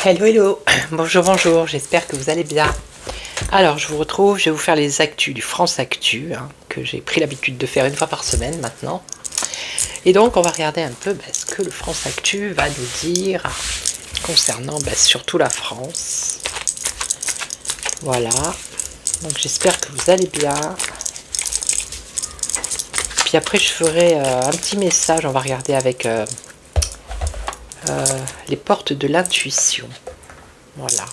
Hello, hello, bonjour, bonjour, j'espère que vous allez bien. Alors, je vous retrouve, je vais vous faire les actus du France Actu, que j'ai pris l'habitude de faire une fois par semaine maintenant. Et donc, on va regarder un peu ce que le France Actu va nous dire concernant surtout la France. Voilà, donc j'espère que vous allez bien. Puis après, je ferai un petit message, on va regarder avec les portes de l'intuition. Voilà.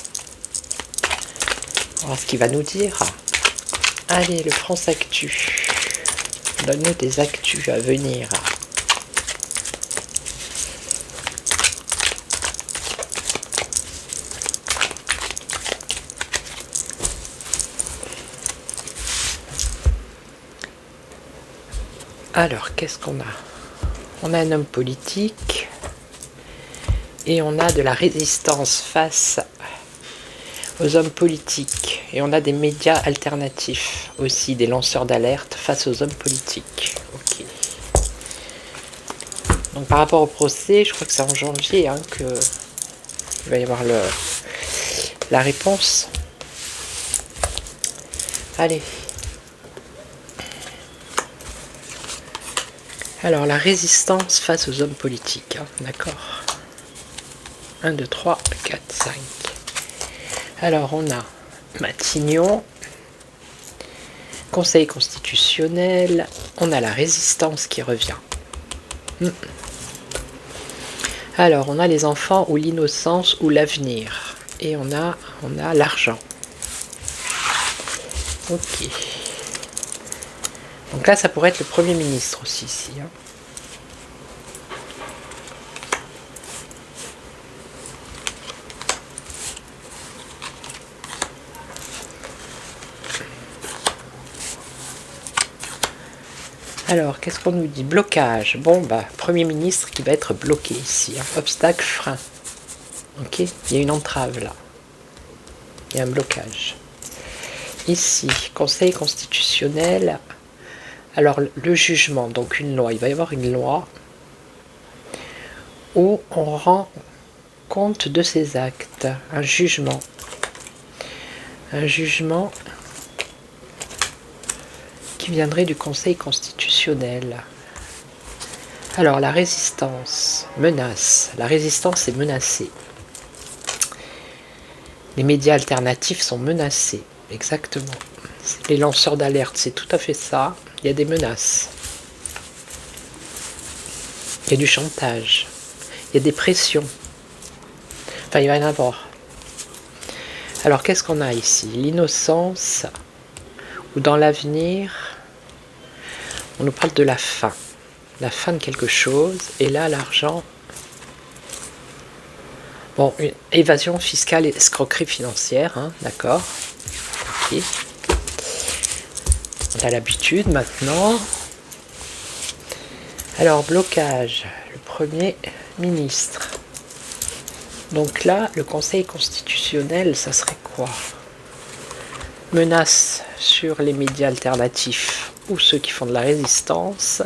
On va voir ce qu'il va nous dire. Allez, le France Actu. Donne-nous des actus à venir. Alors, qu'est-ce qu'on a? On a un homme politique et on a de la résistance face aux hommes politiques. Et on a des médias alternatifs aussi, des lanceurs d'alerte face aux hommes politiques. Ok. Donc par rapport au procès, je crois que c'est en janvier que il va y avoir la réponse. Allez. Alors la résistance face aux hommes politiques, d'accord. 1, 2, 3, 4, 5. Alors on a Matignon, Conseil constitutionnel, on a la résistance qui revient. Alors on a les enfants ou l'innocence ou l'avenir. Et on a l'argent. Ok. Donc là ça pourrait être le Premier ministre aussi ici. Alors, qu'est-ce qu'on nous dit? Blocage. Bon, Premier ministre qui va être bloqué ici. Obstacle, frein. Ok, il y a une entrave là. Il y a un blocage. Ici, Conseil constitutionnel. Alors, le jugement, donc une loi. Il va y avoir une loi où on rend compte de ses actes. Un jugement. Un jugement qui viendrait du Conseil constitutionnel. Alors, la résistance, menace. La résistance est menacée. Les médias alternatifs sont menacés. Exactement. Les lanceurs d'alerte, c'est tout à fait ça. Il y a des menaces. Il y a du chantage. Il y a des pressions. Enfin, il va y en avoir. Alors, qu'est-ce qu'on a ici? L'innocence, ou dans l'avenir, on nous parle de la fin. La fin de quelque chose. Et là, l'argent. Bon, une évasion fiscale et escroquerie financière, d'accord. Ok. On a l'habitude maintenant. Alors, blocage, le Premier ministre. Donc là, le Conseil constitutionnel, ça serait quoi? Menace sur les médias alternatifs ou ceux qui font de la résistance.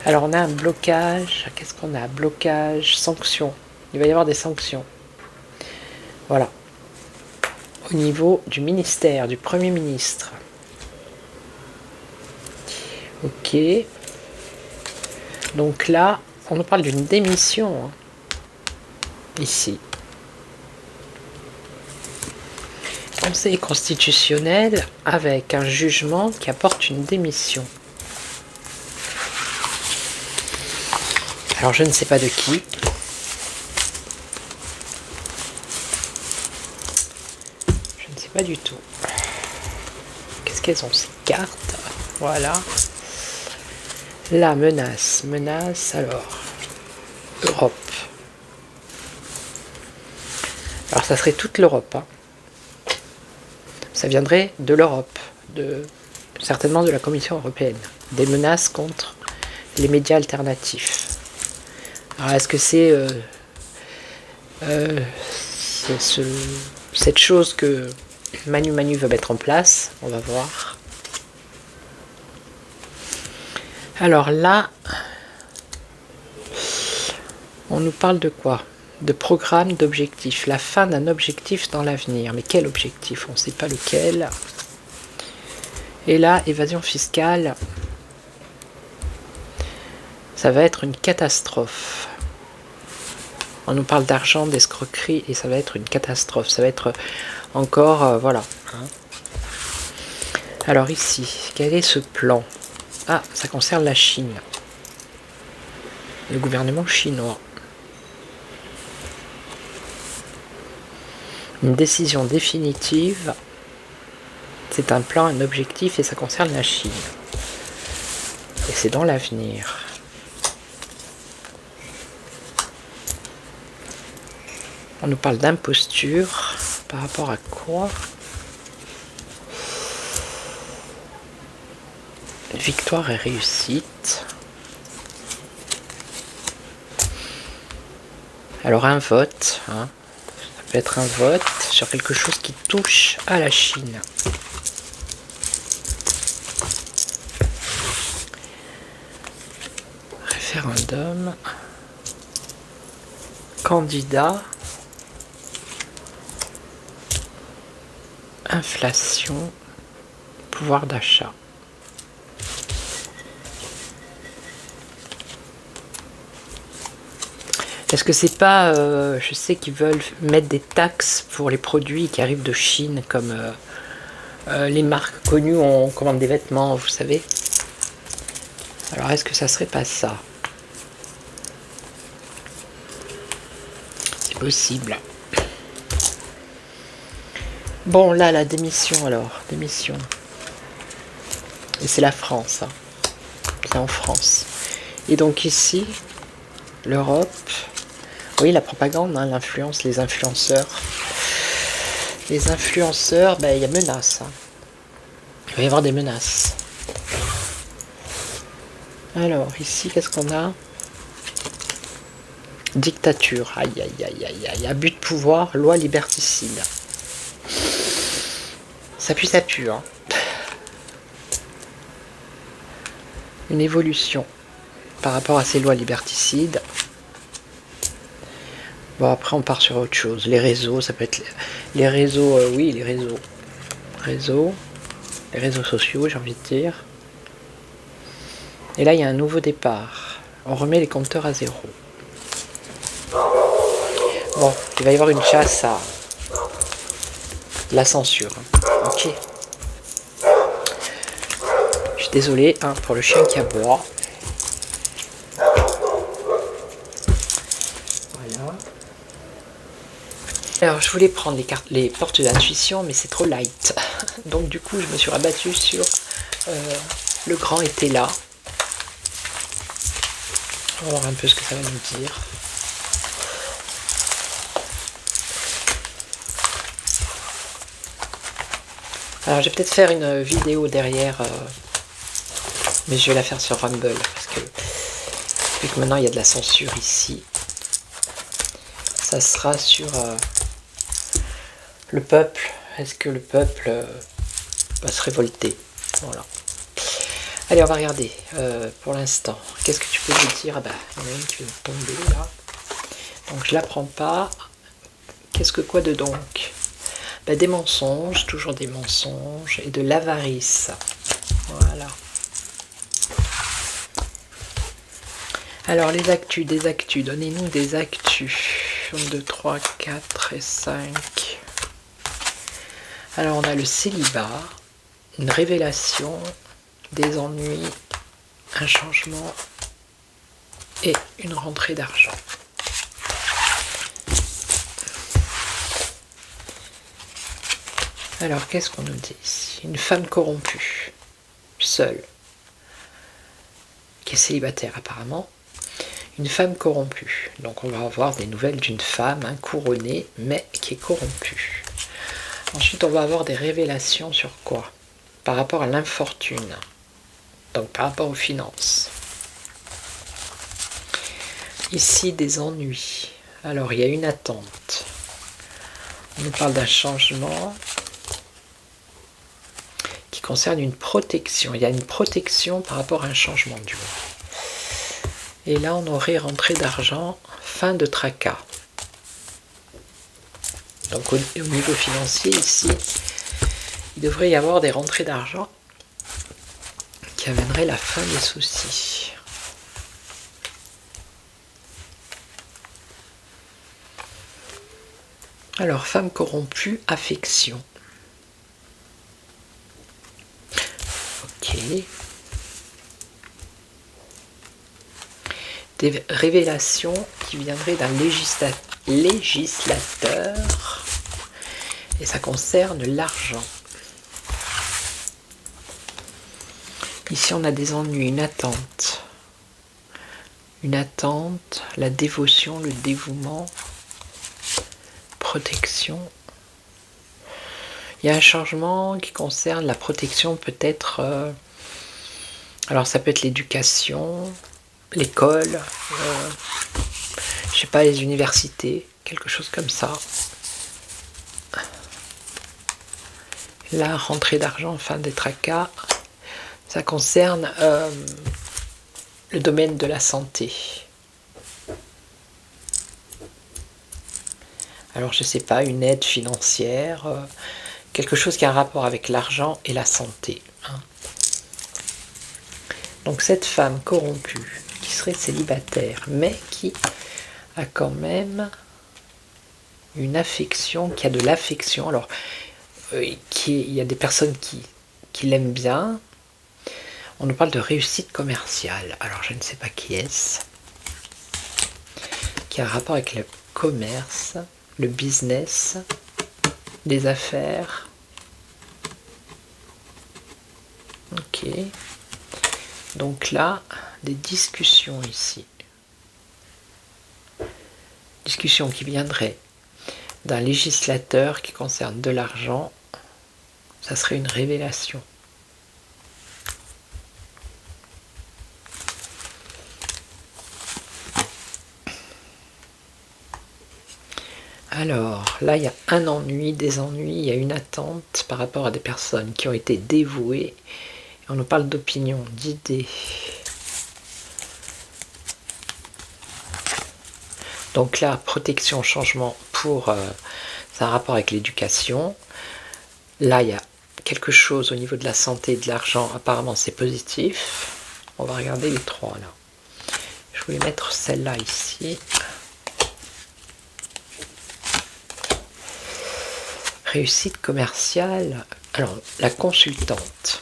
Alors on a un blocage, qu'est-ce qu'on a? Blocage, sanctions. Il va y avoir des sanctions. Voilà. Au niveau du ministère, du Premier ministre. Ok. Donc là, on nous parle d'une démission. Ici. Conseil constitutionnel avec un jugement qui apporte une démission. Alors je ne sais pas de qui. Je ne sais pas du tout. Qu'est-ce qu'elles ont ces cartes? Voilà. La menace. Menace, alors. Europe. Alors ça serait toute l'Europe. Ça viendrait de l'Europe. Certainement de la Commission européenne. Des menaces contre les médias alternatifs. Alors est-ce que c'est cette chose que Manu veut mettre en place? On va voir. Alors là, on nous parle de quoi? de programme, d'objectif. La fin d'un objectif dans l'avenir. Mais quel objectif? On ne sait pas lequel. Et là, évasion fiscale, ça va être une catastrophe. On nous parle d'argent, d'escroquerie, et ça va être une catastrophe. Ça va être encore, voilà. Alors ici, quel est ce plan? Ah, ça concerne la Chine. Le gouvernement chinois. Une décision définitive. C'est un plan, un objectif, et ça concerne la Chine. Et c'est dans l'avenir. On nous parle d'imposture. Par rapport à quoi? Victoire et réussite. Alors un vote, hein. Ça peut être un vote sur quelque chose qui touche à la Chine. Référendum. Candidat. Inflation. Pouvoir d'achat. Est-ce que c'est pas, je sais qu'ils veulent mettre des taxes pour les produits qui arrivent de Chine, comme les marques connues, on commande des vêtements, vous savez. Alors est-ce que ça serait pas ça? C'est possible. Bon, là, la démission alors, démission. Et c'est la France, hein. C'est en France. Et donc ici, l'Europe, oui, la propagande, hein, l'influence, les influenceurs. Les influenceurs, ben, il y a menace. Hein. Il va y avoir des menaces. Alors, ici, qu'est-ce qu'on a? Dictature. Aïe, aïe, aïe, aïe, aïe. Abus de pouvoir, loi liberticide. Ça pue, hein. Une évolution par rapport à ces lois liberticides. Bon, après, on part sur autre chose. Les réseaux, ça peut être... Les réseaux, oui, les réseaux. Les réseaux sociaux, j'ai envie de dire. Et là, il y a un nouveau départ. On remet les compteurs à zéro. Bon, il va y avoir une chasse à la censure. Ok. Je suis désolée, hein, pour le chien qui aboie. Voilà. Alors, je voulais prendre les portes d'intuition, mais c'est trop light. Donc, du coup, je me suis rabattue sur le grand était là. On va voir un peu ce que ça va nous dire. Alors, je vais peut-être faire une vidéo derrière, mais je vais la faire sur Rumble, parce que vu que maintenant il y a de la censure ici, ça sera sur le peuple. Est-ce que le peuple va se révolter? Voilà. Allez, on va regarder pour l'instant. Qu'est-ce que tu peux me dire? Ah bah, il y en a une qui vient de tomber là. Donc je la prends pas. Qu'est-ce que quoi de donc? Bah, des mensonges, toujours des mensonges, et de l'avarice. Voilà. Alors les actus, des actus, donnez-nous des actus. 1, 2, 3, 4 et 5. Alors on a le célibat, une révélation, des ennuis, un changement et une rentrée d'argent. Alors qu'est-ce qu'on nous dit ici? Une femme corrompue, seule, qui est célibataire apparemment. Une femme corrompue. Donc on va avoir des nouvelles d'une femme couronnée, mais qui est corrompue. Ensuite, on va avoir des révélations sur quoi? Par rapport à l'infortune. Donc par rapport aux finances. Ici, des ennuis. Alors, il y a une attente. On nous parle d'un changement qui concerne une protection. Il y a une protection par rapport à un changement du monde. Et là, on aurait rentrée d'argent, fin de tracas. Donc au niveau financier, ici, il devrait y avoir des rentrées d'argent qui amèneraient la fin des soucis. Alors, femme corrompue, affection. Ok. Des révélations qui viendraient d'un législateur. Et ça concerne l'argent. Ici, on a des ennuis, une attente. Une attente, la dévotion, le dévouement, protection. Il y a un changement qui concerne la protection, peut-être. Alors, ça peut être l'éducation, l'école, je sais pas, les universités, quelque chose comme ça. La rentrée d'argent, fin des tracas, ça concerne le domaine de la santé. Alors je sais pas, une aide financière, quelque chose qui a un rapport avec l'argent et la santé. Hein. Donc cette femme corrompue, qui serait célibataire, mais qui a quand même une affection, qui a de l'affection. Alors, il y a des personnes qui l'aiment bien. On nous parle de réussite commerciale. Alors, je ne sais pas qui est-ce. Qui a un rapport avec le commerce, le business, les affaires. Ok. Donc là, des discussions ici. Discussions qui viendraient d'un législateur qui concerne de l'argent. Ça serait une révélation. Alors, là, il y a un ennui, des ennuis, il y a une attente par rapport à des personnes qui ont été dévouées. Et on nous parle d'opinion, d'idées. Donc là, protection, changement pour... ça a un rapport avec l'éducation. Là, il y a quelque chose au niveau de la santé et de l'argent. Apparemment, c'est positif. On va regarder les trois, là. Je voulais mettre celle-là ici. Réussite commerciale. Alors, la consultante.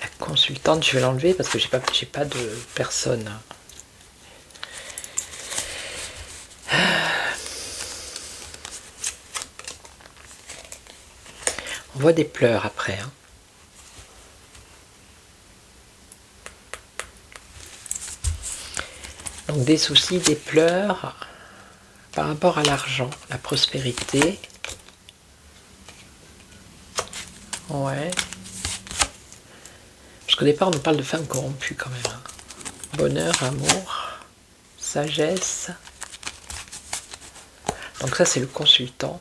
La consultante, je vais l'enlever parce que j'ai pas de personne. On voit des pleurs après. Hein. Donc des soucis, des pleurs par rapport à l'argent, la prospérité. Ouais. Parce qu'au départ, on nous parle de femmes corrompues quand même. Hein. Bonheur, amour, sagesse. Donc ça, c'est le consultant.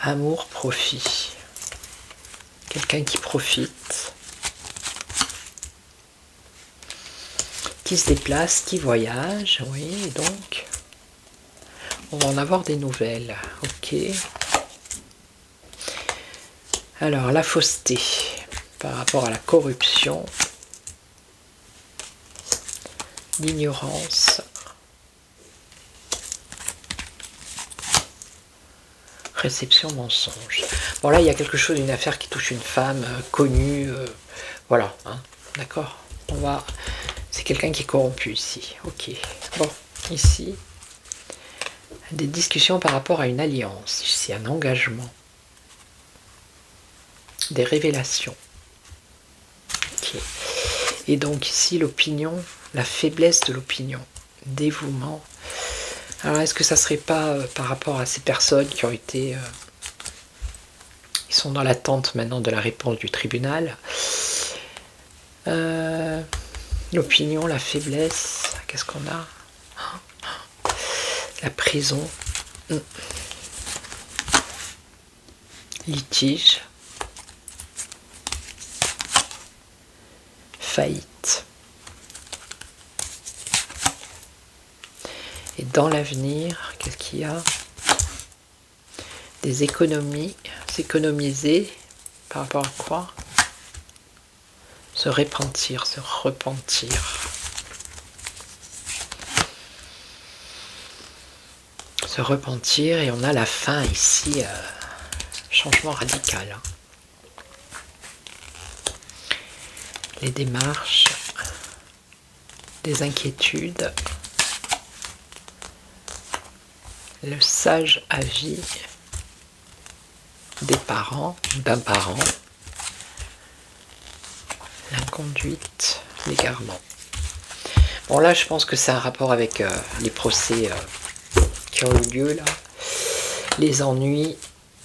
Amour, profit. Quelqu'un qui profite. Qui se déplace, qui voyage. Oui, et donc, on va en avoir des nouvelles. Ok. Alors, la fausseté par rapport à la corruption, l'ignorance, réception, mensonge. Bon, là, il y a quelque chose, une affaire qui touche une femme connue. Voilà, hein, d'accord. On va... C'est quelqu'un qui est corrompu ici. Ok. Bon, ici, des discussions par rapport à une alliance. Ici, un engagement. Des révélations. Ok. Et donc ici, l'opinion, la faiblesse de l'opinion. Dévouement. Alors, est-ce que ça serait pas par rapport à ces personnes qui ont été... ils sont dans l'attente maintenant de la réponse du tribunal. L'opinion, la faiblesse, qu'est-ce qu'on a? La prison. Litige. Faillite. Et dans l'avenir, qu'est-ce qu'il y a? Des économies, s'économiser par rapport à quoi? Se repentir, se repentir. Se repentir, et on a la fin ici, changement radical. Hein. Les démarches, des inquiétudes, le sage avis des parents, d'un parent, l'inconduite, l'égarement. Bon là je pense que c'est un rapport avec les procès qui ont eu lieu là. Les ennuis,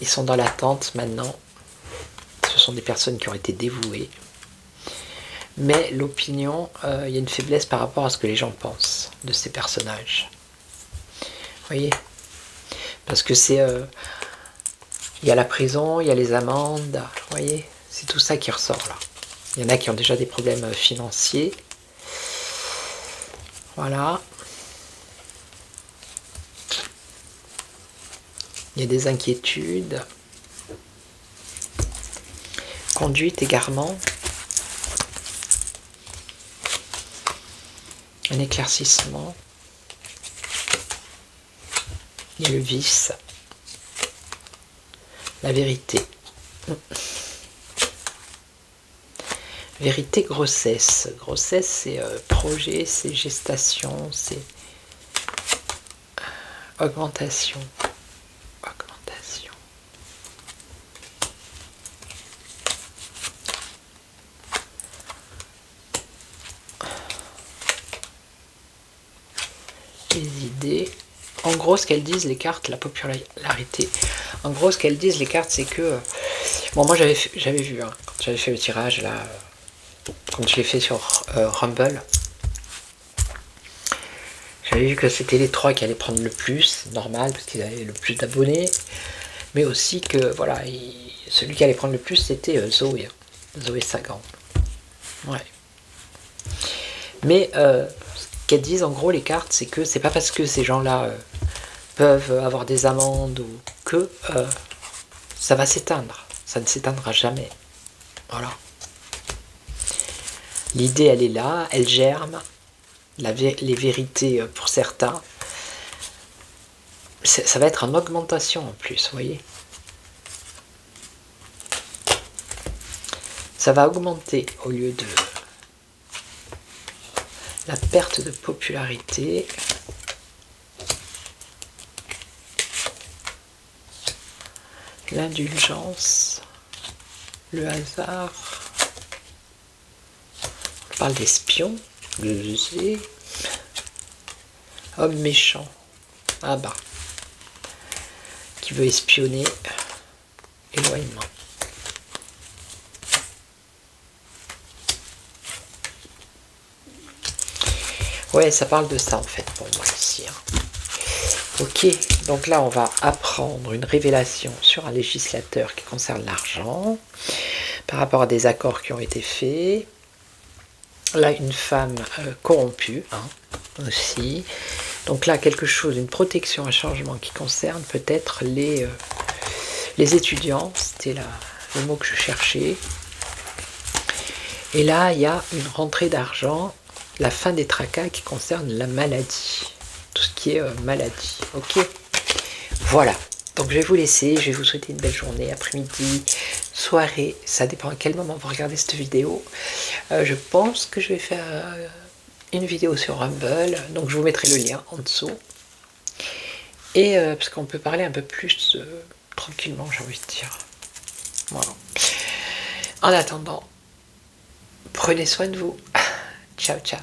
ils sont dans l'attente maintenant. Ce sont des personnes qui ont été dévouées. Mais l'opinion, il y a une faiblesse par rapport à ce que les gens pensent de ces personnages. Vous voyez? Parce que c'est... il y a la prison, il y a les amendes, vous voyez? C'est tout ça qui ressort là. Il y en a qui ont déjà des problèmes financiers. Voilà. Il y a des inquiétudes. Conduite, égarement. Un éclaircissement. Il y a le vice. La vérité. Vérité, grossesse. Grossesse, c'est projet, c'est gestation, c'est augmentation. Augmentation. Les idées. En gros, ce qu'elles disent, les cartes, la popularité. En gros, ce qu'elles disent, les cartes, c'est que... bon, moi, j'avais vu, hein, quand j'avais fait le tirage, là... quand je l'ai fait sur Rumble, j'avais vu que c'était les 3 qui allaient prendre le plus, normal, parce qu'ils avaient le plus d'abonnés, mais aussi que, voilà, celui qui allait prendre le plus, c'était Zoé Sagan. Ouais. Mais ce qu'elles disent, en gros, les cartes, c'est que c'est pas parce que ces gens-là peuvent avoir des amendes ou que ça va s'éteindre. Ça ne s'éteindra jamais. Voilà. L'idée, elle est là, elle germe. Les vérités, pour certains, ça va être en augmentation en plus, vous voyez. Ça va augmenter au lieu de la perte de popularité. L'indulgence, le hasard. On parle d'espion, je sais. Homme méchant. Ah bah. Qui veut espionner. Éloignement. Ouais, ça parle de ça en fait pour moi ici. Hein. Ok, donc là on va apprendre une révélation sur un législateur qui concerne l'argent, par rapport à des accords qui ont été faits. Là, une femme corrompue, hein, aussi. Donc là, quelque chose, une protection, un changement qui concerne peut-être les étudiants. C'était le mot que je cherchais. Et là, il y a une rentrée d'argent, la fin des tracas qui concerne la maladie. Tout ce qui est maladie. Ok. Voilà. Donc je vais vous laisser, je vais vous souhaiter une belle journée, après-midi, soirée, ça dépend à quel moment vous regardez cette vidéo. Je pense que je vais faire une vidéo sur Rumble, donc je vous mettrai le lien en dessous. Et parce qu'on peut parler un peu plus tranquillement, j'ai envie de dire. Voilà. En attendant, prenez soin de vous. Ciao, ciao.